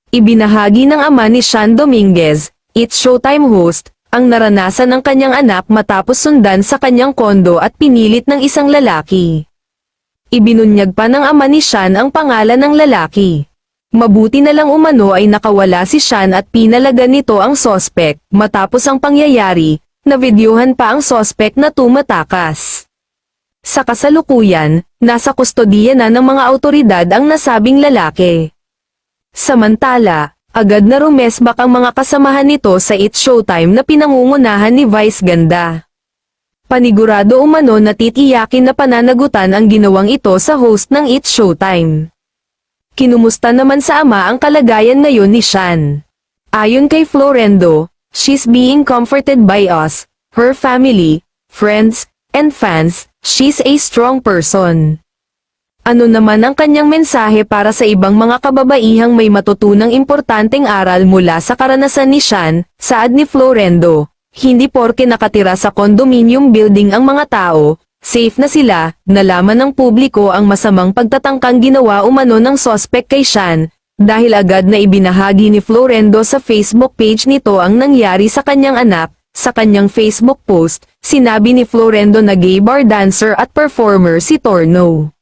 Ibinahagi ng ama ni Sean Dominguez, It's Showtime host, ang naranasan ng kanyang anak matapos sundan sa kanyang kondo at pinilit ng isang lalaki. Ibinunyag pa ng ama ni Sean ang pangalan ng lalaki. Mabuti na lang umano ay nakawala si Sean at pinalagan nito ang sospek. Matapos ang pangyayari, navideohan pa ang sospek na tumatakas. Sa kasalukuyan, nasa kustodiya na ng mga awtoridad ang nasabing lalaki. Samantala, agad na rumesbak ang mga kasamahan nito sa It's Showtime na pinangungunahan ni Vice Ganda. Panigurado umano na titiyakin na pananagutan ang ginawang ito sa host ng It's Showtime. Kinumusta naman sa ama ang kalagayan ngayon ni Sean. Ayon kay Florendo, she's being comforted by us, her family, friends, and fans, she's a strong person. Ano naman ang kanyang mensahe para sa ibang mga kababaihang may matutunang importanteng aral mula sa karanasan ni Sean? Saad ni Florendo, hindi porke nakatira sa condominium building ang mga tao, safe na sila. Nalaman ng publiko ang masamang pagtatangkang ginawa umano ng sospek kay Sean, dahil agad na ibinahagi ni Florendo sa Facebook page nito ang nangyari sa kanyang anak. Sa kanyang Facebook post, sinabi ni Florendo na gay bar dancer at performer si Torno.